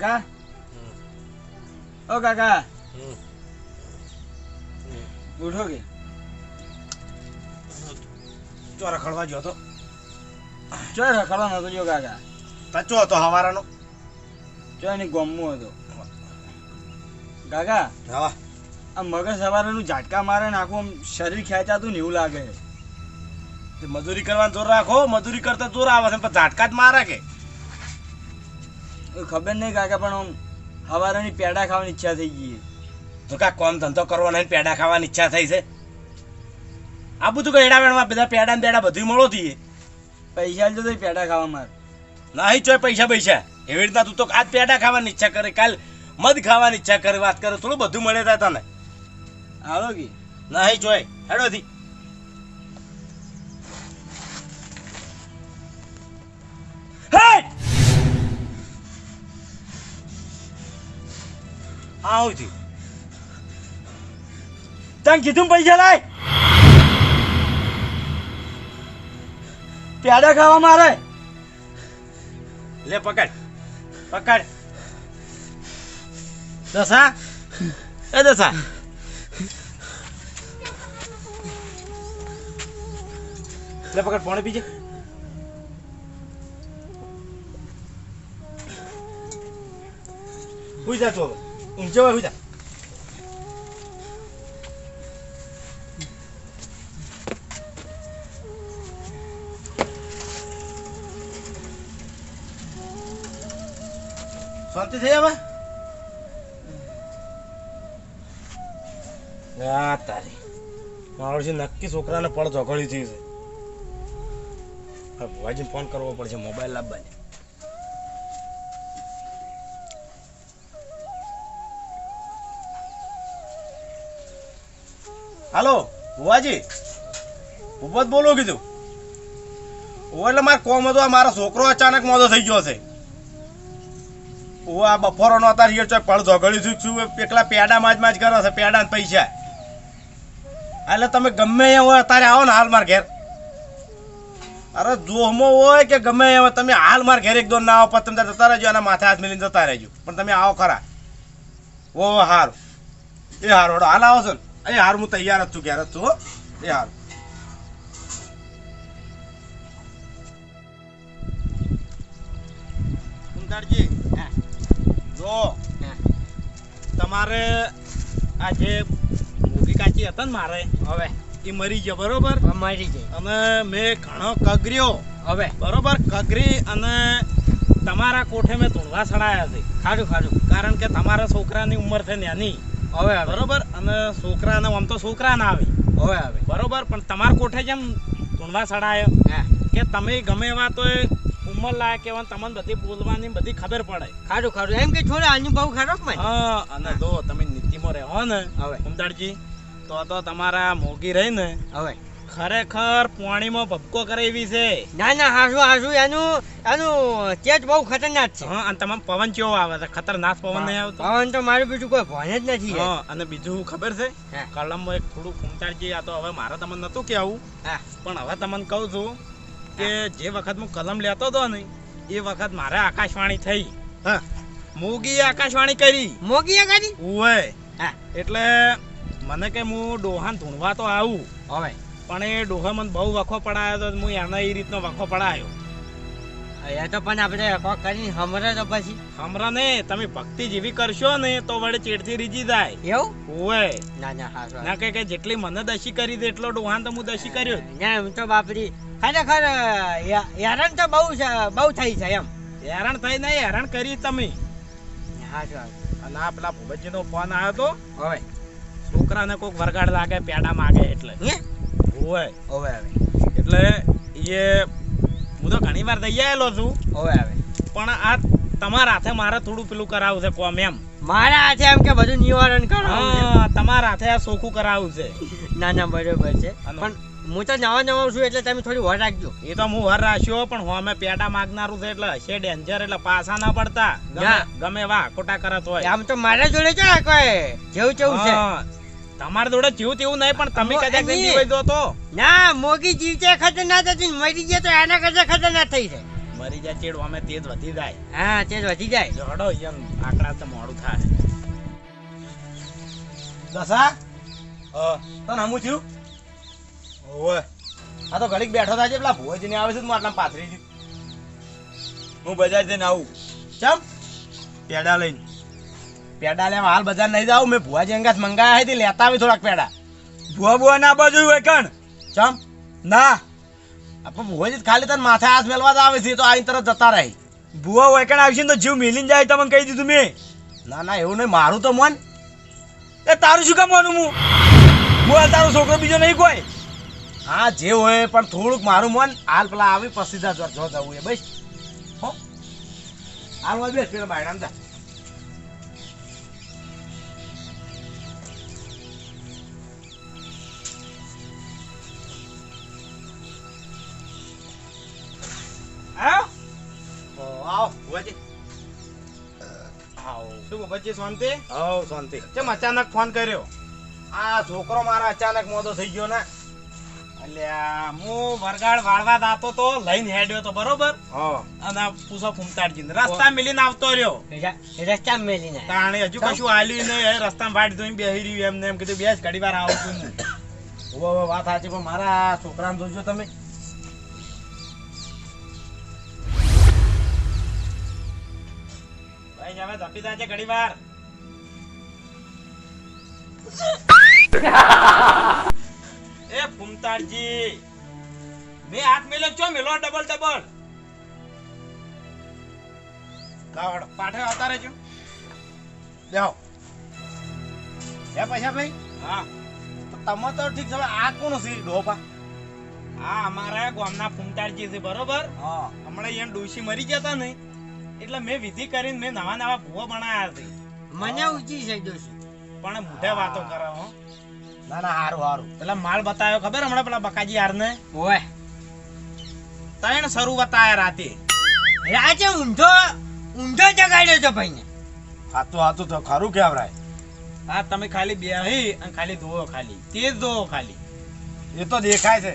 કાકા ઓ કાકા ઉઠો કે ચો રખડવા ગયો તો ચો રખડવા નતો જો કાકા તચો હતો હવારાનો ચો એની ગોમમાં હતો કાકા હા આ મગજ સવારનું ઝાટકા મારે ને આખું શરીર ખેંચાતું ને એવું લાગે તે મજૂરી કરવાનું જોર રાખો મજૂરી કરતા જોર આવે છે પણ ઝાટકા જ મારે કે ખબર નહીં કાકા પણ આમ સવારની પેડા ખાવાની ઈચ્છા થઈ ગઈ તો કા કોમ ધંધો કરવાનો ને પેડા ખાવાની ઈચ્છા થઈ છે આ બધું કઈડા વેણમાં બધા પેડા ને બેડા બધું મળો થઈએ પૈસા જ તો પેડા ખાવા મારે નહીં ચોય પૈસા એવી રીતના તું તો આજ પેડા ખાવાની ઈચ્છા કરે કાલ મધ ખાવાની ઈચ્છા કરે વાત કરે થોડું બધું મળે થાય તને હાલો કે નહીં ચોય હેડોથી આવું થયું તને કીધું પૈસા લાય પેડા ખાવા મારે લે પકડ દસા એ દસા લે પકડ પાણી પીજે હુઈ જા તું ઊંચો હોય હુઈ જા શાંતિ થઈ હવે આ તારી માવડજી નક્કી છોકરાને પડ ઝઘડી થઈ છે હવે ભુવાજીને ફોન કરવો પડશે મોબાઈલ લાવવાની હાલો ભુવાજી ભૂપત બોલો કીધું એટલે મારે કોમ હતો મારો છોકરો અચાનક મોદો થઈ ગયો છે આ બફોરો નો અત્યારે હિયર ચોય પડ ઝઘડ્યું છું એકલા પેડા માં જ કરો છે પેડા ને પૈસા એટલે તમે ગમે એ હોય અત્યારે આવો ને હાલ માર ઘેર અરે જોહમો હોય કે ગમે એ હોય તમે હાલ માર ઘેર એક દો ના આવો પછી તમે જતા રહેજો અને માથે હાથ મિલીને જતા રહેજો પણ તમે આવો ખરા ઓ હારું એ હારું હાલ આવો છો ને એ હારું હું તૈયાર જ છું ઘેર જ છું હો એ હારું કુંતાળજી જો તમારે આ જે મોગી કાચી હતા ને મારે હવે એ મરી ગયા બરોબર મરી ગઈ અને મેં ઘણો કગર્યો હવે બરોબર કગરી અને તમારા કોઠે મેં ધૂળવા સડાયા છે ખાડું કારણ કે તમારા છોકરાની ઉંમર છે નાની હવે બરોબર અને છોકરાને આમ તો છોકરા ના આવે હવે બરોબર પણ તમારા કોઠે જેમ ધૂળવા સડાયો કે તમે ગમે એવા તો ઉંમર લાયક કેવા તમને બધી બોલવાની બધી ખબર પડે ખાડું એમ કે છોડે અનુભવ ખરો કે હા અને જો તમે નીતિમાં રહો ને હવે ઉમદારજી તો તમારા મોગી રહી ને હવે ખરેખર પાણીમાં ભપકો કરે એવી છે ના હાસુ એનું તેજ બહુ ખતરનાક છે હા અને તમામ પવન કેવો આવે છે ખતરનાક પવન નહીં આવતો પવન તો મારું બીજું કોઈ ભણ જ નથી હા અને બીજું ખબર છે કલમમાં એક થોડું કુંતાળજી આ તો હવે મારે તમને નતું કેવું પણ હવે તમને કહું છું કે જે વખત હું કલમ લેતો હતો ને એ વખત મારે આકાશવાણી થઈ હા મોગી આકાશવાણી કરી ઓય એટલે મને કે હું ડોહાન ધૂણવા તો આવું હવે પણ એ ડોહા મને બહુ વખો પડાયો તો હું એને એ રીતનો વખો પડાયો એ તો પણ આપણે કોક કરીને હમરે તો પછી હમરા ને તમે ભક્તિ જેવી કરશો ને તો વડે ચેડથી રીજી જાય એવું ઓય ના હાસુ ના કે જેટલી મને દશી કરી દે એટલો ડોહાન તો હું દશી કર્યો ના એમ તો બાપરી ખરેખર હેરાન તો બહુ થઈ છે એમ હેરાન થઈ નહીં હેરાન કરી તમે હાસુ અને આ પેલા ભૂપતજી નો ફોન આવ્યો તો હવે છોકરાને કોઈક વરગાડ લાગે પેડા માગે એટલે ઓય હવે એટલે એ હું તો ઘણી વાર દઈ આવેલો છું હવે પણ આ તમારા હાથે મારે થોડું પેલું કરાવું છે કોમ એમ મારા હાથે એમ કે બધું નિવારણ કરો તમારા હાથે આ સોખું કરાવું છે ના બરોબર છે પણ હું તો નવા છું એટલે તમે થોડી વાર રાખજો એ તો હું વાર રાખ્યો પણ હું અમે પેડા માગનારું છે એટલે હશે ડેન્જર એટલે પાછા ના પડતા ગમે વાહ ખોટા કરત હોય આમ તો મારા જોડે છે કોઈ જેવું છે તમારા જોડે જેવું તેવું નહીં પણ તમે કદાચ દો તો ના મોગી જીવ છે ખતરનાક હતી મરી ગયા તો એના કરતા ખતરનાક થઈ છે મરી જાય ચેડ અમે તેજ વધી જાય. હા તે જ વધી જાય. જો હડો અહીંયા આકડા તો મોડું થાય. દસા તને હમું થયું? ઓવે આ તો ઘડીક બેઠો થાય છે પેલા ભુવાજીને આવે છે તો હું આટલા પાથરી છું. હું બજાર જઈને આવું ચમ પેડા લઈને. પેડા લેવા હાલ બજાર નહીં જાવ. મેં ભુવાજી અંગાત મંગાયા હતી લેતા આવી થોડાક પેડા. ભુવા બુવા ના બાજુ હોય કણ ચમ ના આપણે ભુવાજી તો ખાલી તને માથે હાથ મેલવા જ આવે છે તો આઈને તરત જતા રહે. ભુવા હોય કણ આવશે ને તો જીવ મિલીને જાય તમને કહી દીધું મેં. ના ના એવું નહીં મારું તો મન. એ તારું શું કામ માનું હું હું તારો છોકરો બીજો નહીં કોઈ. હા જે હોય પણ થોડુંક મારું મન હાલ પેલા આવી પછી જા જો જવું એ બસ હો હાલ હોય બેસ પેલા બાયણામ જા. આવો ભુવાજી. શું ભુવાજી શાંતિ? હવ શાંતિ. કેમ અચાનક ફોન કર્યો? આ છોકરો મારા અચાનક મોદો થઈ ગયો ને. અલ્યા હું વરગાડ વાળવા દાતો તો લઈને હેડ્યો તો બરોબર. અને આ પૂછો ફૂમતાડજી રસ્તા મિલીને આવતો રહ્યો. રસ્તા મેલીને તાણે હજુ કશું આલ્યું નહીં. રસ્તામાં ભાડી ધોઈને બેહી રહ્યું એમને એમ કીધું બેસ ઘડી વાર આવું છું. ઓ વાત સાચી પણ મારા છોકરાને જોજો તમે. ભાઈ હવે ધપી જાય ઘડી વાર. એ ફૂમતાડજી મેં હાથ મેલ્યો ચો મેલો ડબલ ડબલ કાવડ પાઠે આવતા રહેજો. જાઓ લે પૈસા ભાઈ. હા તો તમે તો ઠીક છે. આ કોણ છે ડોપા? આ અમારા ગામના ફૂમતાડજી છે બરોબર. હા હમણાં અહીંયા ડોશી મરી જતા ને એટલે મેં વિધિ કરીને મેં નવા નવા ભૂવા બનાવ્યા છે. મને ઊંચી છે દોશી પણ મોઢે વાતો કરે હો. ના ના હારું હારું. પેલા માલ બતાવ્યો ખબર હમણાં પેલા બકાજી હાર ને ઓય ત્રણ શરૂ બતાયા રાતે. રાતે ઊંધો ઊંધો જગાડ્યો તો ભાઈને. હાતું હાતું તો ખરું કેવરાય. હા તમે ખાલી બેહી અને ખાલી ધોવો ખાલી તેજ ધોવો ખાલી. એ તો દેખાય છે.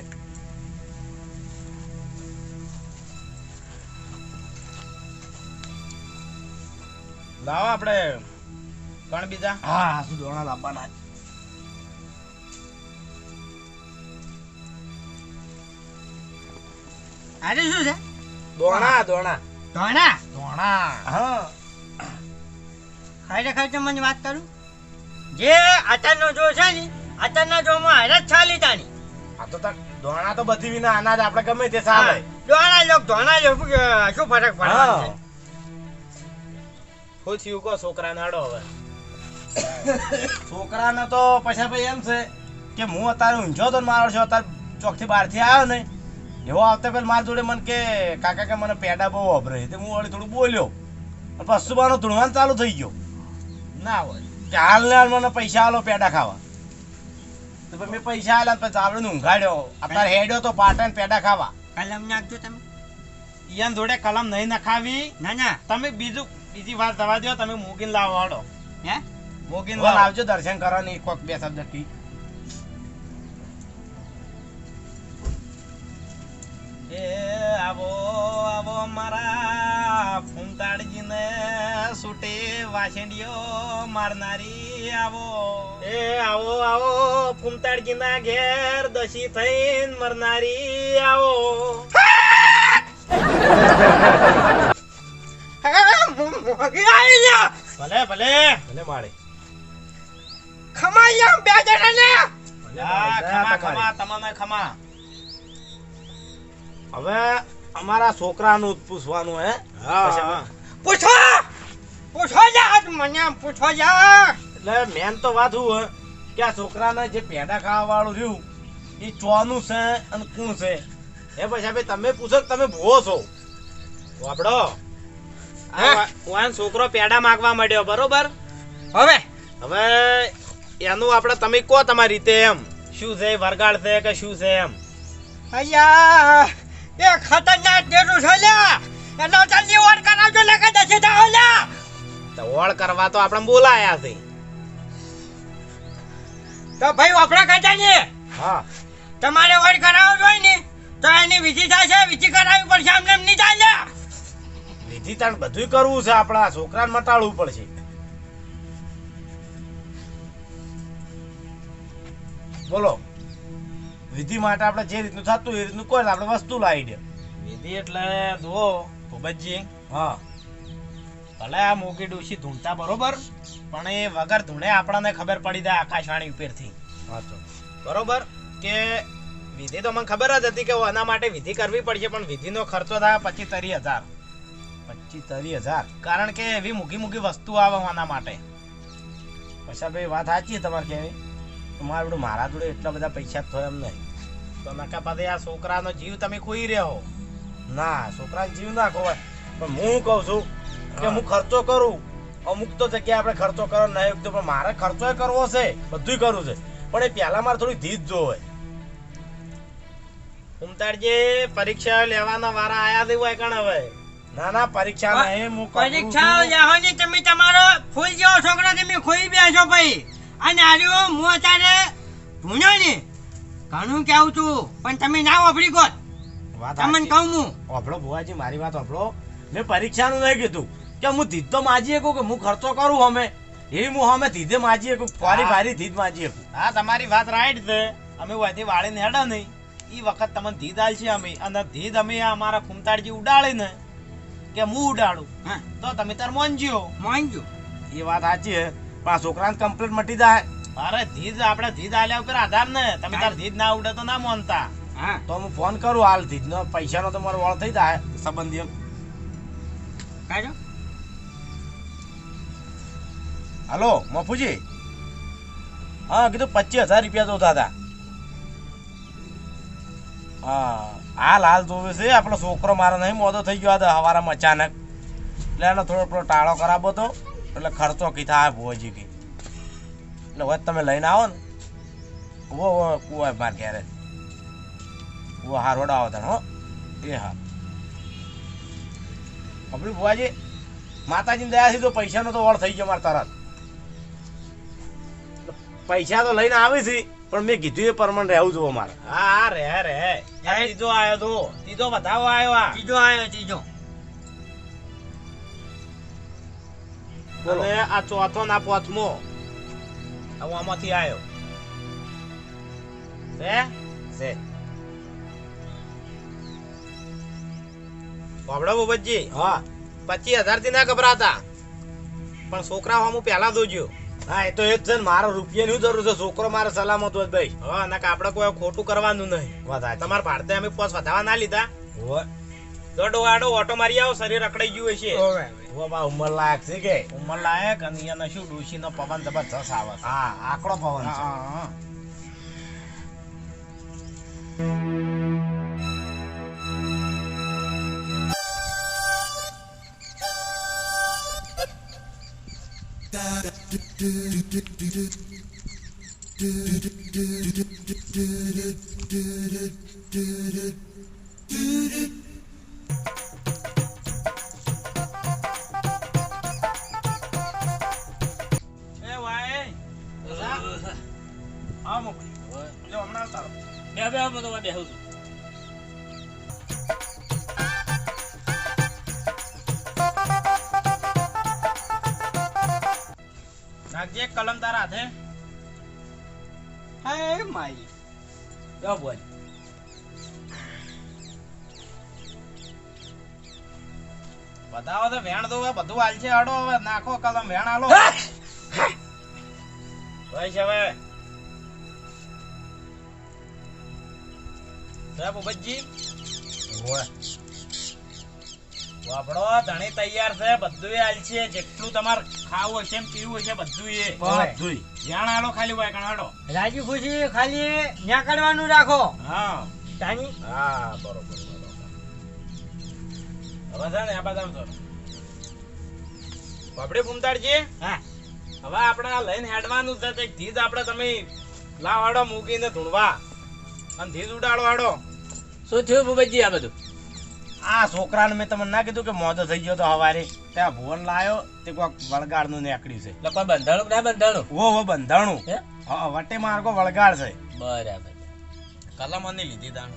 લાવો આપણે કોણ બીજા? હા શું દોણા લાવવાના. આજે શું છે? દોણા દોણા ધોણા દોણા. હા ખાઈ ખાઈ મને વાત કરું. જે આચારનો જો છે ને આચારના જોમાં હારે જ છાલી તાની. આ તો દોણા તો બધી વિના અનાજ આપણે ગમે તે ચાલે. ધોણા લોક ધોણા લો શું ફરક પડે? શું થયું કહો છોકરાને હાડો હવે. છોકરાને તો પછી ભાઈ એમ છે કે હું અત્યારે ઊંઝો તો મારો છો અત્યારે ચોકથી બહારથી આવ્યો ને એવો આવતા પેલા મારા જોડે મને કે કાકા કે મને પેડા બહુ વપરે તે હું વળી થોડું બોલ્યો પશુબાનો ધૂણવાનું ચાલુ થઈ ગયો. ના હોય કે હાલ ને હાલ મને પૈસા આલો પેડા ખાવા. તો પછી મેં પૈસા આલ્યા પછી ચાવડીને ઊંઘાડ્યો. અત્યારે હેડ્યો તો પાટણ પેડા ખાવા. કલમ નાખજો તમે. ઈયાન જોડે કલમ નહીં નખાવી. ના ના તમે બીજી વાત દવા દો. તમે મોગીન લાવો હાડો. હે મોગીન લાવજો દર્શન કરવાની કોક બે શબ્દ કી. એ આવો આવો મારા ફૂમતાડજીને સુટે વાસેડીઓ મારનારી આવો. એ આવો આવો ફૂમતાડજીના ઘેર દશી થઈને મરનારી આવો. ભલે ભલે ભલે માળે ખમાઈ બે જણા ને. ખમા ખમા તમને ખમા. હવે અમારા છોકરાનું પૂછવાનું હે. પૂછો પૂછો જા મને પૂછો જા. એટલે મેન તો વાત હું કે આ છોકરાને જે પેડા ખાવા વાળું રહ્યું એ ચોનું છે અને કોણ છે એ પછી ભાઈ તમે પૂછો તમે ભૂવો છો વાપડો. છોકરો પેડા માંગવા માંડ્યો બરોબર. હવે હવે એનું આપણે તમે કહો તમારી રીતે એમ શું છે વરગાડ છે કે શું છે એમ. અయ్యા એ ખતરનાક દેરું છે લ્યા. એનો જલ્દી ઓર કરાવજો ને કે દસે દાવ લ્યા. તો ઓળ કરવા તો આપણે બોલાયા છે. તો ભાઈ વાપરા કાઢા ને. હા તમારે ઓર કરાવવો જોઈએ ને તો એની વિધિ થાય છે, વિધિ કરાવવી પડશે, આમને એમ નહીં ચાલે. વિધિ તાણ બધુંય કરવું છે, આપણા છોકરાને મટાડવું પડશે. બોલો, વિધિ માટે આપણે જે રીતનું થતું એ રીતનું કોઈ આપણે વસ્તુ લાવી દે. વિધિ એટલે જુઓ ભૂપતજી, હા, ભલે આ મોગી ડોશી ધૂણતા બરોબર, પણ એ વગર ધૂણે આપણને ખબર પડી જાય આકાશવાણી ઉપરથી હા તો બરોબર કે વિધિ તો મને ખબર જ હતી કે આના માટે વિધિ કરવી પડશે, પણ વિધિનો ખર્ચો થાય 25-30 હજાર. 25-30 હજાર. કારણ કે એવી મૂકી વસ્તુ આવે આના માટે. પછી ભાઈ વાત સાચી છે તમારે કેવી. મારા જોડે મારા જોડે એટલા બધા પૈસા થયો એમ નહીં. તો નકા પાછે આ છોકરાનો જીવ તમે ખોઈ રહ્યો. ના, છોકરાને જીવ ના ખોવાય, પણ હું કહું છું કે હું ખર્ચો કરું. અમુક તો જગ્યાએ આપણે ખર્ચો કરો નહીં, પણ મારે ખર્ચો કરવો છે, બધું કરવું છે, પણ એ પહેલા મારે થોડી ધીજ જોવે. ઉમતાડજી પરીક્ષા લેવાના વારા આયા દેવું હોય કણ હવે. ના ના, પરીક્ષા નહીં, હું પરીક્ષાઓ લેવાની તમે તમારો ફૂલ જેવો છોકરો તમે ખોઈ બેસો ભાઈ. અને આર્યો હું અત્યારે ભૂણ્યો ને ઘણું કેવું છું, પણ તમે ના વાપરી ગોત. વાત તમને કહું હું વાપરો ભુવાજી, મારી વાત વાપરો. મેં પરીક્ષાનું નહીં કીધું કે હું ધીજ તો માજી શકું કે હું ખર્ચો કરું. અમે એવી હું અમે ધીધે માજી શકું, ફરી ભારી ધીજ માજી શકું. હા, તમારી વાત રાઈટ છે. અમે વાયથી વાળીને હેડા નહીં એ વખત તમને ધીધ આલ છે અમે, અને ધીધ અમે અમારા ફૂમતાડજી ઉડાડે ને કે હું ઉડાડું, હા તો તમે તાર મોનજીઓ. માનજો. એ વાત સાચી છે, પણ આ છોકરાને કમ્પ્લીટ મટી જાય અરે ધીધ આપણે ધીધ આલ્યા ઉપર આધાર ને. તમે તાર ધીધ ના ઉડે તો ના મોનતા. હા તો હું ફોન કરું હાલ. ધીજનો પૈસાનો તો મારો વાળ થઈ જાય સંબંધી. કાઢો. હલો મફુજી, હા કીધું 25,000 રૂપિયા તો હતા. હા, હાલ જોવે છે. આપણો છોકરો મારો નહીં મોદો થઈ ગયો હતો હવારમાં અચાનક, એટલે એનો થોડો ટાળો કરાવો તો એટલે ખર્ચો કી થાય ભુવાજી કી. એટલે હવે તમે લઈને આવો ને વો કુવાય માર ઘેરે વો હાર વડાવો તને. હો એ હા આપણી ભુવાજી, માતાજીની દયાથી તો પૈસાનો તો વળ થઈ ગયો મારે તરત. પૈસા તો લઈને આવી છે, પણ મેં કીધું એ પ્રમાણે રહેવું જોવો મારે. હા રે ત્રીજો આયો તો, ત્રીજો વધાવો આયો. આ ત્રીજો આવ્યો ત્રીજો. બોલો. અને આ ચોથો ના પોથમો હું આમાંથી આયો છે. બાબડા બાબતજી, હા 25,000 થી ના ગભરાતા, પણ છોકરા હું પહેલા દોજો. હા, એ તો એ જ છે ને. મારો રૂપિયાની શું જરૂર છે? છોકરો મારે સલામત હોય ભાઈ. હા, ના આપણે કોઈ ખોટું કરવાનું નહીં. વાત સાચી. તમારા ભારતે અમે પોસ વધાવા ના લીધા. હોવે. દોડો આડો ઓટો મારી આવો, શરીર અકડાઈ ગયું હશે. હોવે બા, ઉંમર લાયક છે કે. ઉંમર લાયક અને એને શું ડોશી નો પવન જબરજસ્ત આવે છે. હા, આકડો પવન છે. હા. એ વાય હા મોકલી જો હમણાં તારો નાખજે એક કલમ તારા હાથે. હે માઈ. જો બોલ. બતાવો તો વેણ દો, બધું હાલ છે. હાડો હવે નાખો કલમ, વેણ હાલો. ભાઈ છે હવે સાહેબ ભૂપતજી, હોવે. વાપડો ધણી તૈયાર છે. બધું હાલ છે. જેટલું તમારે ખાવું હશે, પીવું હશે, બધું એ બધુંય. વેણ હાલો. ખાલી હોય કણ હાડો. રાજી ખુશી ખાલી ન્યા કરવાનું રાખો. હા તાની હા, બરોબર. હવે છે ને આ બધા બાપડે ફૂમતાડજી, હા હવે આપણે આ લઈને હેડવાનું છે. તે ધીજ આપણે તમે લાવ હાડો મૂકીને ધૂણવા અને ધીજ ઉડાડો હાડો. શું થયું ભૂપતજી આ બધું? આ છોકરાને મેં તમને ના કીધું કે મોદો થઈ ગયો તો હવારે ત્યાં ભુવન લાયો તે કોઈક વળગાડનું નીકળ્યું છે. એટલે કોઈ બંધાણું કે ના બંધાણું? વો બંધાણું. હે? હા, વટે માર્ગો વળગાડ છે. બરાબર. કલમ અને લીધી દાણ.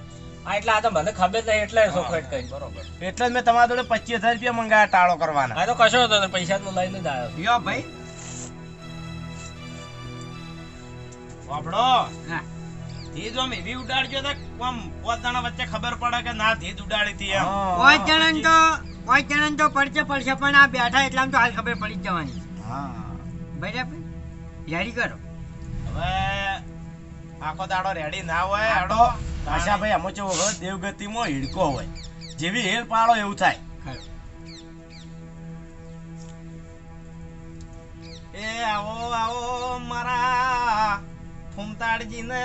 હા એટલે આ તો મને ખબર નહીં એટલે સોખવટ કરી. બરોબર એટલે જ મેં તમારા જોડે 25,000 રૂપિયા મંગાયા ટાળો કરવાના. આ તો કશો હતો ને, પૈસા તો લઈને જ આવ્યો. યો ભાઈ વાપડો હા ધીજ આમ એવી ઉડાડજો તો આમ 5 જણા વચ્ચે ખબર પડે કે ના ધીજ ઉડાડી હતી એમ. પાંચ જણાને તો પડશે પણ આ બેઠા એટલામાં તો હાલ ખબર પડી જ જવાની. હા બરાબર યારી કરો. હવે આખો દાડો રેડી ના હોય હેડો. આશાભાઈ આમાં કેવો હોય દેવગતિમાં હિડકો હોય જેવી હેલ પાડો એવું થાય. ખરું. એ આવો આવો મારા ફૂમતાડજીને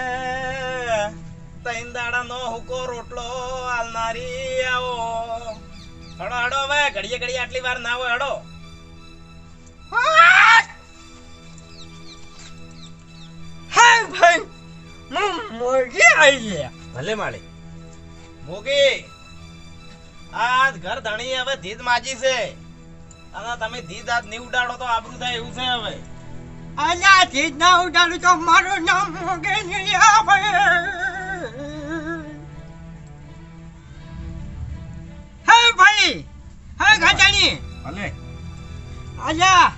તૈન દાડાનો હુકો રોટલો આલનારી આવો. હડો હડો હવે ઘડીએ ઘડીએ આટલી વાર ના હોય હડો. હા ભાઈ મોગી આવી ગયા. ભલે માળી મોગી આજ ઘર ધણી હવે ધીદ માજી છે અને તમે ધીદ આજ નહીં ઉડાડો તો આબરૂ થાય એવું છે હવે. અલ્યા ચીજ ના ઉડાડું તો મારું નામ મોગે નહીં આવે. હે ભાઈ હે ગાજાની ભલે અલ્યા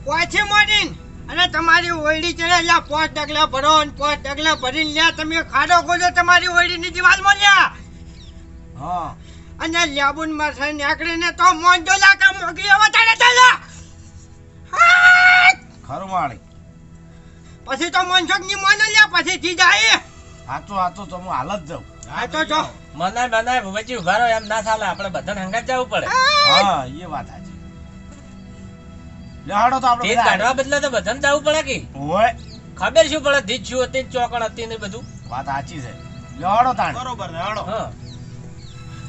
પાછી મોડીન અને તમારી ઓયડી ચડેલા 5 ડગલા ભરો ને 5 ડગલા ભરીને લ્યા તમે ખાડો ખોદો તમારી ઓયડીની દિવાલમાં લ્યા હા અને લ્યાબુન માં છે નીકળીને તો મોંજો લાકા મોગી હવે તારે ચાલા. ખરું માળી પછી તો મનસુખ ની મોન લ્યા પછી થી જાય. હાચું તો હું હાલ જ જાઉં. આ તો જો મનાય ભૂપતજી ઉભા રહો, એમ ના ચાલે, આપણે બધાને હંગાત જવું પડે. હા એ વાત સાચી. લે હાડો તો આપણે ધીજ બધા કાઢવા બદલે તો બધાને જવું પડે કે હોય ખબર શું પડે ધીજ શું હતી ચોકણ હતી ને બધું. વાત સાચી છે. લે હાડો તાણ બરોબર ને હડો.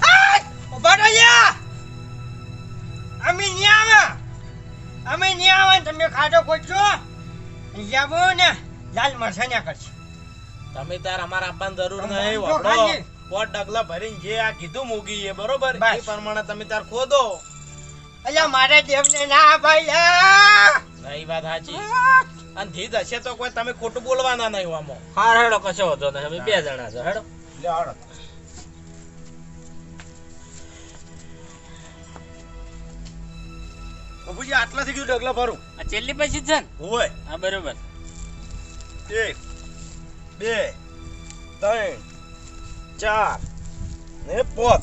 હા ઉભા રહો લ્યા. અમે નહીં આવે તમે ખાડો ખોદશો લ્યાબુ ને લાલ મરસાન્યા કરશે. તમે તાર અમારા આપવાની જરૂર તમે નહીં સમજો વાપડો. ખાલી. 5 ડગલા ભરીને જે આ કીધું મૂકી એ બરોબર બસ. એ પ્રમાણે તમે તાર ખોદો. અલ્યા મારે દેવને ના ભાઈ લ્યા. નહીં વાત સાચી. અને ધીજ હશે તો કોઈ તમે ખોટું બોલવાના નહીં આમાં. હા હેડો કશો હતો ને, અમે 2 જણા છો હેડો. લે હાડો બાબુજી આટલાથી ગયું ડગલા ભરું આ છેલ્લી પછી છે ને. હોય હા બરોબર. 1 2 3 4 ને 5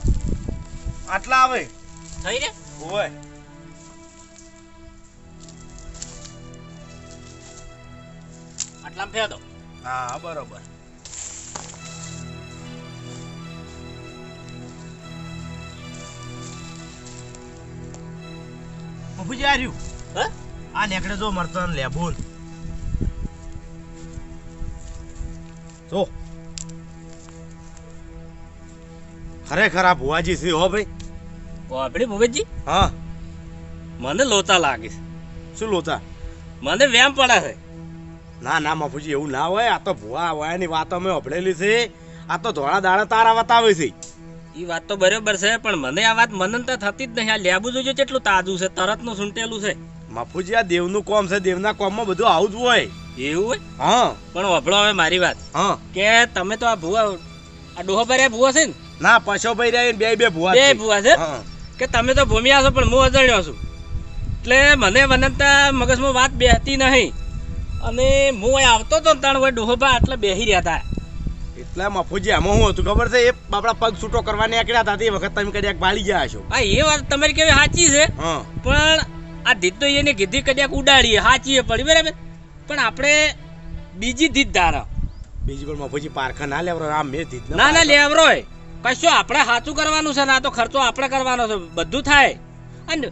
આટલા આવે થઈ રે હોય. આટલામાં ફેદો. હા બરોબર. બાપુજી આ રહ્યું હા આ નેકડે જો મરચાં લેબુન જો ખરેખર આ ભુવાજી છે હો ભાઈ. આપણે ભૂપતજી હા મને લોતા લાગે છે, શું લોચા? મને વેમ પડે છે. ના ના બાપુજી એવું ના હોય. આ તો ભુવા વયાની વાતો અમે અભળેલી છે. આ તો ધોળા દાડા તારા બતાવે છે. એ વાત તો બરોબર છે પણ મને આ વાત મનન તો થતી જ નહીં. આ લેબુ જોજો કેટલું તાજું છે, તરત નું સૂંટેલું છે. બાપુજી આ દેવનું કોમ છે. દેવના કોમમાં બધું આવું જ હોય. એવું હોય હા પણ વભળો હવે મારી વાત હા કે તમે તો આ ભૂવા આ ડોહો ભર્યા ભૂવા છે ને, ના પશો ભાઈ રહ્યા બે ભુવા બે છે. ભૂવા છે હા કે તમે તો ભૂમિયા છો પણ હું અજાણ્યો છું. એટલે મને વનંતા મગજમાં વાત બેહતી નહીં અને હું અહીં આવતો હતો ને તાણ હોય ડોહોબા એટલે બેહી રહ્યા હતા. એટલે મફુજી આમાં શું હતું ખબર છે? એ આપણા પગ છૂટો કરવા નીકળ્યા હતા તે વખત તમે કદાચ બાળી ગયા હશો. હા એ વાત તમારી કેવી સાચી છે હા પણ આ ધીત તો એને કીધી કદાચ ઉડાડીએ સાચી પડી બરાબર પણ આપણે બીજી ધીત ધારો બીજી પણ મફુજી પારખા ના લેવરો. આમ મેં દીધ ના ના લેવરો હોય કશું આપણે સાચું કરવાનું છે ને આ તો ખર્ચો આપણે કરવાનો છે બધું થાય. અને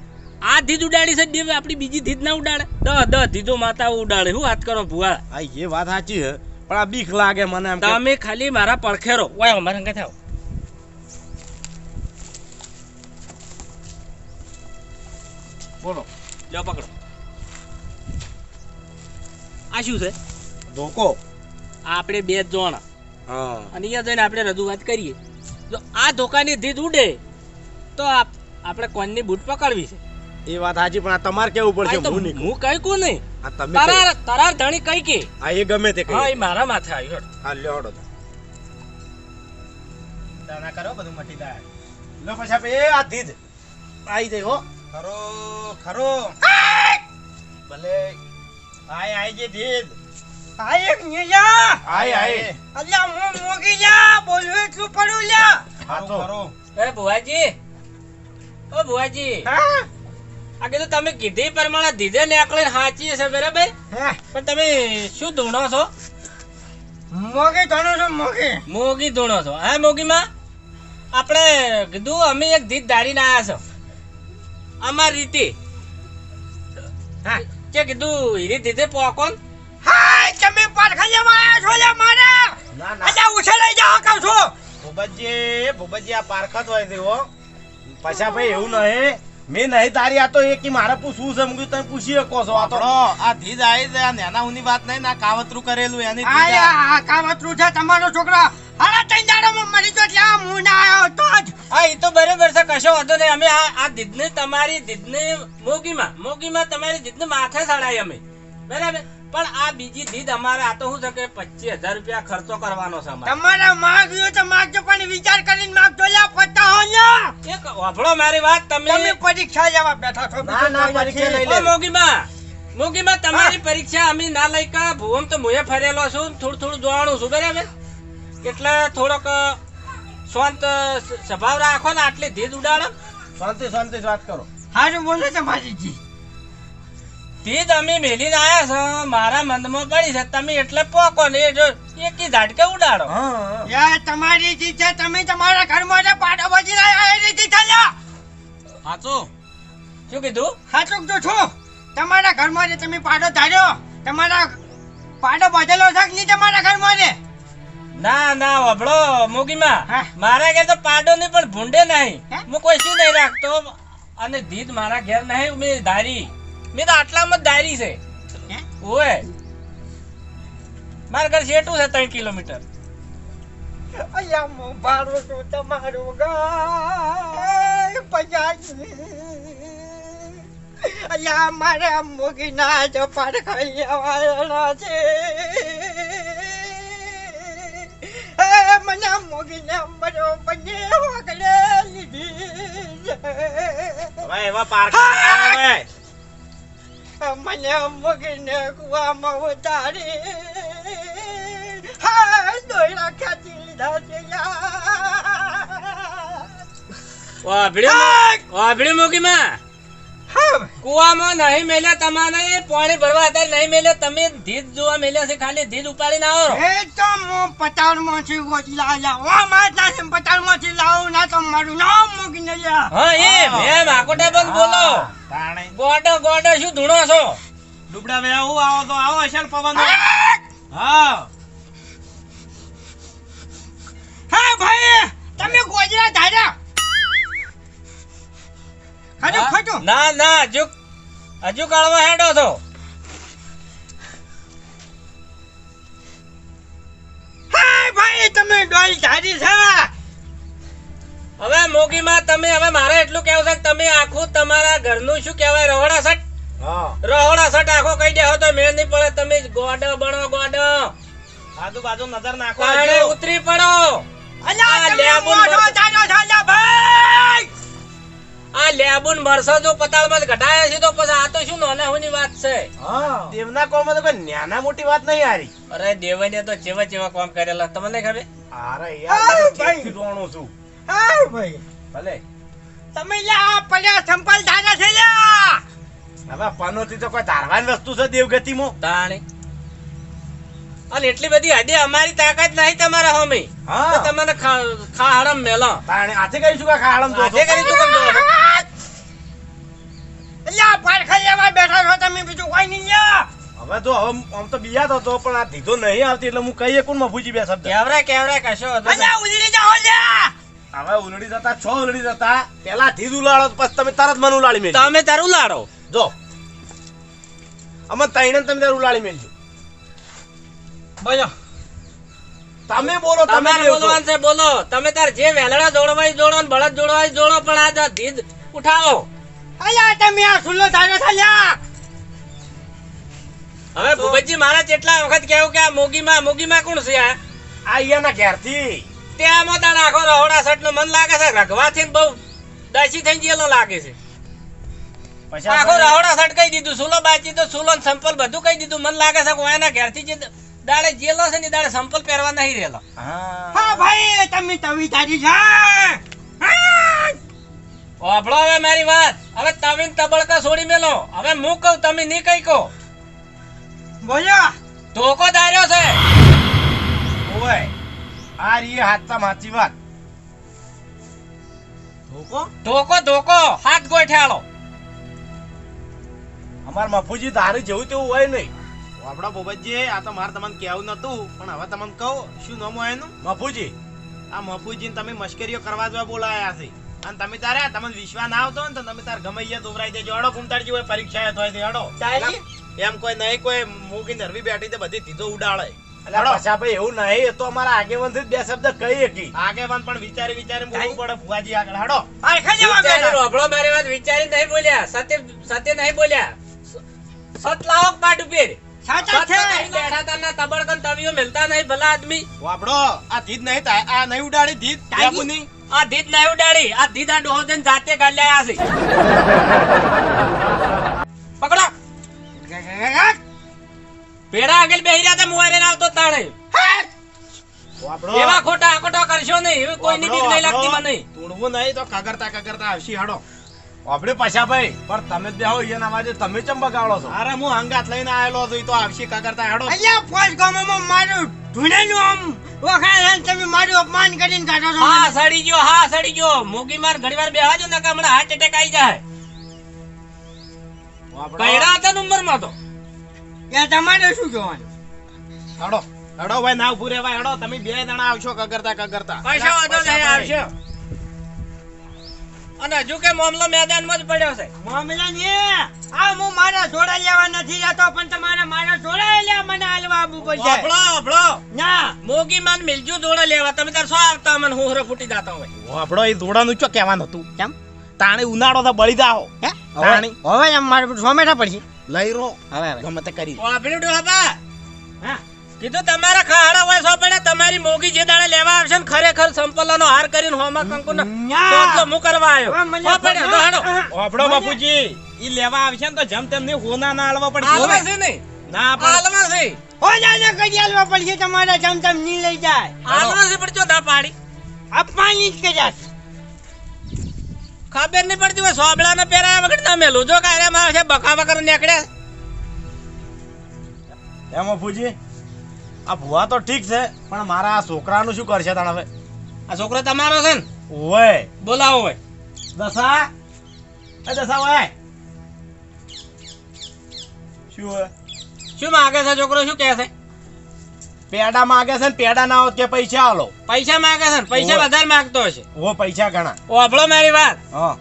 આ ધીજ ઉડાડી છે દેવ આપણી બીજી ધીજ ના ઉડાડે 10 ધીજો માતા ઉડાડે શું વાત કરો ભુવા. હા એ વાત સાચી છે પણ આ બીક લાગે મને એમ કે તમે ખાલી મારા પડખેરો ઓય અમારા અંગે થાવ બોલો લ્યો પકડો. આ શું છે? ધોકો. આ આપણે 2 જોણા હા અને અહીંયા જઈને આપણે રજૂઆત કરીએ. જો આ ધોકાની ધીજ ઉડે તો આપણે કોણની બૂટ પકડવી છે. એ વાત સાચી પણ આ તમારે કેવું પડશે. આ તો હું નહીં કહું. હું કઈ કું નહીં આ તમે તરાર ધણી કઈ કે હા એ ગમે તે હા કહી. એ મારા માથે આવ્યો. હા લ્યો હડો તો. ચિંતા ના કરો બધું મટી જાય લો પછી આપણે એ આ ધીધ આવી જાય હો ખરો ખરો ભલે આય જે ધીદ આ એક નિયા આય આય અલ્યા હું મોગી જા બોલું એટલું પડું લ્યા હા તો ખરો એ ભુવાજી, ઓ ભુવાજી, હા આ કીધું તમે કીધી પ્રમાણે ધીધે નીકળીને સાચી છે બરાબર, હા પણ તમે શું ધૂણો છો? મોગી ધણો છો મોગી મોગી ધૂણો છો? હા મોગીમાં આપણે કીધું અમે એક ધીધ ધારીને આયા છો અમારી રીતે. હા કે કીધું હીરી ધીધે પોકોન હાય તમે પારખા લેવા આયા છો લે મારે ના ના અલ્યા ઉછળાઈ જાઓ કહું છું ભૂપતજી આ પારખત હોય દેવો પછી ભાઈ એવું નહીં મેં નહીં તારી આ તો એ કે મારે પૂછવું છે મું કીધું તમે પૂછી શકો છો આ તો આપણો આ ધીદ આવી જાય નેના હુની વાત નહીં ના કાવતરું કરેલું એની ધીદ આ. આયા કાવતરું છે તમારો છોકરા હારા ત્રણ દાડામાં મરી ગયો ત્યાં હું ના આવ્યો તો જ હા એ તો બરોબર છે, કશો વાંધો નહીં. અમે આ ધીધને તમારી ધીધને મોગીમાં તમારી ધીધને માથે ચડાઈ અમે બરાબર, પણ આ બીજી ધીધ અમારે આ તો શું છે કે 25,000 રૂપિયા ખર્ચો કરવાનો છે અમારે. તમારા માગ્યો તો માગજો પણ વિચાર કરીને માગજો લ્યા પત્તા હો લ્યા એક વાપરો મારી વાત, તમે તમે પરીક્ષા લેવા બેઠા છો ના, ના, પરીક્ષા લઈ લે. ઓ મોગીમાં તમારી પરીક્ષા અમે ના લઈ કા ભુવમ તો મુએ ફરેલો છું, થોડું જોવાનું છું બરાબર, એટલે થોડોક શાંત સ્વભાવ રાખો ને આટલી ધીધ ઉડાડો. શાંતિ વાત કરો હારું બોલો તમારી જી ધીધ અમે મેલીને આયા છો, મારા મનમાં પડી છે, તમે એટલે પોકો ને એ જો એકી ઝાટકે ઉડાડો. હા યા તમારી જી છે તમે તમારા ઘરમાં જે પાડો બજી રહ્યા એ રીતે ચાલ્યા સાચું શું કીધું? સાચું તો છું તમારા ઘરમાં જે તમે પાડો ધાર્યો તમારા પાડો બાંધેલો છે કે નહીં તમારા ઘરમાં ને ના ના વભળો મોગીમાં, હા. મારા ઘેર તો પાડો નહીં પણ ભૂંડે નહીં, હે? હું કોઈ શું નહીં રાખતો, અને ધીધ મારા ઘેર નહીં, મેં ધારી, મેં તો આટલામાં જ ધારી છે. હે? ઓય મારા ઘર શેઠું છે 3 કિલોમીટર. અયા મો ભાડો તો તમારું ગાય પજાજી અયા મારા મોગીના જ પાડ ખાઈ આવવાના છે એ મને મોગીને મરો પગે વાગડે લીધી હવે એવા પારખા આવે મને મોગીને કુવામાં ઉતારી હા દોયડા ખેંચી લીધા છે વાભળી મોગીમાં, હા કુવામાં નહીં મેલ્યા, તમારે પાણી ભરવા હતા નહીં મેલ્યા, તમે ધીધ જોવા મેલ્યા છે, ખાલી ધીધ ઉપાડીને આવો. એ તો હું પતાળમાંથી ગોચલા લાવું આ માતા છે પતાળમાંથી લાવું ના તો મારું નામ મૂકીને લ્યા હા એમ આકોટા બંધ બોલો. તાણે ગોડો શું ધૂણો છો? ડુબડા વે આવો આવો તો આવો અસલ પવન હા હા ભાઈ તમે ગોજરા ધાર્યા ખાજો ખાજો ના ના હજુ કાળવા હેડો છો. હા ભાઈ તમે ડોલ ધારી છે હવે મોગીમાં તમે હવે મારે એટલું કેવું છે કે તમે આખું તમારા ઘરનું શું કહેવાય રહોડા સટ આખો કહી દેવો તો મેળ નહીં પડે. તમે ગોડો બણો ગોડો આજુબાજુ નજર નાખો પાણે ઉતરી પડો. અલ્યા આ તમે લેબુન મોઢો ધાર્યો છે અલ્યા ભાઈ આ લેબુન મરસો જો પતાળમાં જ ઘટાયા છે તો પછી આ તો શું નાના હોની વાત છે. હા દેવના કોમ તો કોઈ નાના મોટી વાત નહીં હારી અરે દેવને તો જેવા કામ કરેલા તમને ખબર? અરે હા, યાર ભાઈ. ચેકથી રોણું છું હા ભાઈ ભલે તમે લ્યા પડ્યા સંપલ ધાર્યા છે લ્યા હવે પનોતી તો કોઈ ધારવાની વસ્તુ છે દેવગતિમાં તાણી અને એટલી બધી હદે અમારી તાકાત નહીં તમારા હોમી. હા. તો તમને ખા હડમ મેલો તાણે હાથે કરીશું કે ખાડમ તો હાથે કરી તું કેમ દો? અલ્યા પારખા લેવા બેઠા છો તમે બીજું કોઈ નહીં લ્યા હવે તો હવે આમ તો બિયાત હતો પણ આ ધીધો નહીં આવતી એટલે હું કહીએ કોણ મફુજી બે શબ્દ કેવડા કશો હતો નહીં. અલ્યા ઉલડી જાઓ લ્યા હવે ઉલડી જતા 6 ઉલડી જતા પેલા ધીધ ઉલાળો તો પછી તમે તરત મને ઉલાળી મેલજો તમે તારું લાડો જો અમે તઈને તમે તાર ઉલાળી મેલજો બોલો તમે બોલો તમે તમારે દેવ છો. બોલવાનું છે બોલો. તમે તાર જે વેલડા જોડવાય જોડો ને બળદ જોડવાય જોડો પણ આ ધીધ ઉઠાવો. અલ્યા તમે આ સુલ્લો ધાર્યો છે લ્યા હવે ભૂપતજી મારા કેટલા વખત કેવું કે આ મોગીમાં કોણ છે આ? આ અહીંયાના ઘેરથી તેમાં તાણ આખો રહોડા સટનું મન લાગે છે રઘવાથી બહુ દસી થઈ ગયેલો લાગે છે પછી આખો આપણે- રહોડા સટ કહી દીધું સુલો બાચી તો સુલો ને સંપલ બધું કહી દીધું મન લાગે છે કે એના ઘેરથી જે દાડે જેલો છે ને દાડે સંપલ પહેરવા નહીં રહેલો હા હા ભાઈ તમે તવી તારી છે ઓભળો હવે મારી વાત હવે તવીન તબડકા છોડી મેલો હવે હું કહું તમે નહીં કઈ કહો બોલો ધોકો દાર્યો છે ઓય આ રહી હાથમાં સાચી વાત ધોકો હાથ ગોઠાળો અમાર મફુજી તારે જેવું તેવું હોય નહીં આપડા બોબતજી આ તો મારે તમને કહેવું નતું પણ હવે તમને કહું શું નામ હોય એનું મફુજી આ મફુજીને તમે મશ્કરીઓ કરવા જ બોલાયા છે અને તમે તારે તમને વિશ્વાસ ના આવતો ને તો તમે તાર ગમે અહીંયા દોવરાઈ દેજો હડો કુમતાડજી હોય પરીક્ષા હોય તો હડો ચાલી એમ કોઈ નહીં કોઈ મૂકી નરવી બેઠી તે બધી ધીધો ઉડાડે એટલે પછા ભાઈ એવું નહીં એ તો અમારા આગેવાનથી જ બે શબ્દ કહી શકી આગેવાન પણ વિચારી બોલવું પડે ફુવાજી આગળ હડો આ ખાજવા વિચારી બેઠો ઓભળો મારી વાત વિચારી નહીં બોલ્યા સત્ય નહીં બોલ્યા સત લાવો પાટ ઉપર સાચા સત છે નહીં બેઠા તાના તબડકન તવીઓ મિલતા નહીં ભલા આદમી વાપડો આ ધીધ નહીં થાય આ નહીં ઉડાડી ધીધ તાજી. બાપુની આ ધીધ નહીં ઉડાડી આ ધીધ આ ડોહો જઈને જાતે ગાલ્યા છે પકડો પેડા આગળ બેહી રહ્યા હતા મુવારે આવતો તાણે વાપડો એવા ખોટા આકોટા કરશો નહીં એવી કોઈની બીક નહીં લાગતી મને તોડવું નહીં તો કગરતા આવશી હડો આપણે પછા ભાઈ પણ તમે જ બેહો એના વાજે તમે ચમ બગાડો છો અરે હું હંગાત લઈને આવેલો હતો ઈ તો આવશી કગરતા હડો અહીંયા પોસ ગામમાં મારું ઢૂંઢેલું આમ વખાણ છે તમે મારું અપમાન કરીને કાઢો છો હા સડી ગયો મોગી માર ઘણીવાર બેહવા જો નકા હમણાં હાર્ટ એટેક આવી જાય વાપડો કઈડા હતા ને ઉંમરમાં તો એ તમારે શું જોવાનું હડો હડો ભાઈ ના ઉભું રહેવાય હડો તમે બે જણા આવશો કગરતા કશો વાંધો નહીં આવશે અને હજુ કે મામલો મેદાનમાં જ પડ્યો છે મામલા ને આ હું મારા જોડા લેવા નથી જતો પણ તમારે મારા જોડા લેવા મને હાલવા આવવું પડશે ઓભળો ના મોગી માન મિલજુ જોડે લેવા તમે તાર શું આવતા મને હોહરે ફૂટી જાતા હોય વાપડો એ દોડાનું ચો કહેવાનું હતું કેમ તાણે ઉનાળો તો બળી જાઓ હે તાણી. હવે એમ મારે સોમેઠા પડશે લઈ રો હવે હવે ગમે તે કરી ઓભળ્યું ડોહા હા કીધું તમારા ખાડા હોય સો પડે તમારી મોગી જે દાડે લેવા આવશે ને ખરેખર સંપલાનો હાર કરીને હોમા કંકુનો ના. સોટલો હું કરવા આવ્યો હવે મને હો પડે તો હાડો વાપડો બાપુજી ઈ લેવા આવશે ને તો જેમ તેમ નહીં હોના ના આલવા પડશે આલવા છે ને ના પણ આલવા છે હો દાદા કઈ હાલવા પડશે તમારે જમ જમ નહીં લઈ જાય આલવા છે પડજો દા પાડી અપમાનિત કર્યા છે. ખબર નહીં પડતી હોય સોબળાને પહેરાયા વગર ના મેલું જો કાયરામાં આવે છે બકા વગર નીકળે એમ મફુજી આ ભુવા તો ઠીક છે પણ મારા આ છોકરાનું શું કરશે તાણ હવે આ છોકરો તમારો છે ને ઓય બોલાવો હોય દસા એ દસા ઓય શું હોય શું માગે છે છોકરો શું કહે છે પેડા માગે છે ને પેડા ના હોત કે પૈસા આલો પૈસા માગે છે ને પૈસા ઓય. વધારે માંગતો હશે ઓ પૈસા ઘણા ઓભળો મારી વાત હા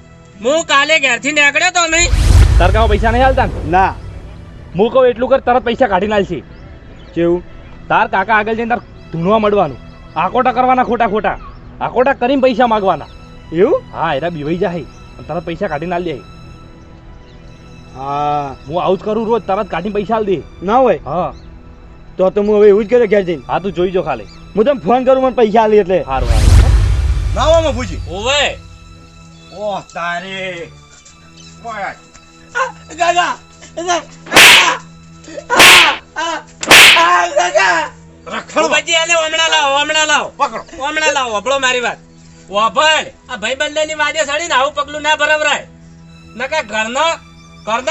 હું કાલે ઘેરથી નીકળ્યો તો નહીં તાર કામ પૈસા નહીં હાલતા ના હું કહું એટલું કર તરત પૈસા કાઢી નાલશી કેવું તાર કાકા આગળ જઈને તાર ધૂણવા મળવાનું આકોટા કરવાના ખોટા આકોટા કરીને પૈસા માગવાના એવું હા એરા બીવાઈ જાય અને તરત પૈસા કાઢી નાલ દે હા હું આવું જ કરું રોજ તરત કાઢીને પૈસા આલ દે ના હોય હા તો હું હવે એવું જ કર્યો ઘેર જઈને હા તું જોઈ જો ખાલી હું તને ફોન કરું મને પૈસા આલી એટલે સારું ના હો મફુજી ઓવે ઓહ તારે ઓય કાકા રખડો પછી એને હમણાં લાવો પકડો હમણાં લાવો ઓભળો મારી વાત ઓભળ આ ભાઈબંધની વાદે સડીને આવું પગલું ના ભરવરાય નકા ઘરના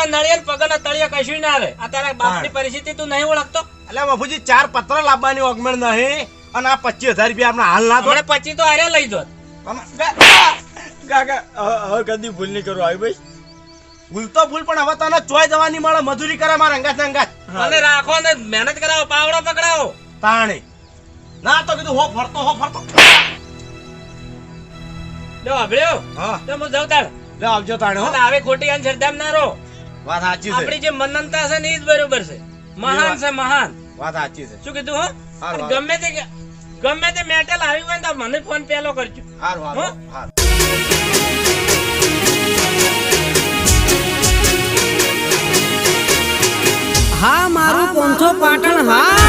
નળિયે ને પગના તળિયે કશું ના આવે આ તારા બાપની પરિસ્થિતિ તું નહીં ઓળખતો એટલે મફુજી 4 પત્ર લાવવાની ઓગમેણ નહીં અને આ 25000 રૂપિયા આપણે હાલ ના દો હમણાં પછી તો આરે લઈ જોત કાકા હવે કદી ભૂલ નહીં કરું આવી ભાઈ ભૂલ તો ભૂલ પણ હવે તને ચોય જવાની મળે મજૂરી કરે મારા અંગાત ને અંગાત અને રાખો ને મહેનત કરાવો પાવડો પકડાવો તાણે ના તો કીધું હો ફરતો લ્યો અભળ્યો હા તો હું જાઉં તાણ લે આવજો તાણે હો અને આવે ખોટી અને સરદામ ના રહો વાત સાચી છે આપણી જે મનનતા છે ને એ જ બરોબર છે મહાન છે મહાન વાત સાચી છે શું કીધું હો હારું, અને ગમે તે મેટલ આવી હોય ને તો મને ફોન પેલો કરજો હારું હારું હારું હા મારું 500 પાટણ હા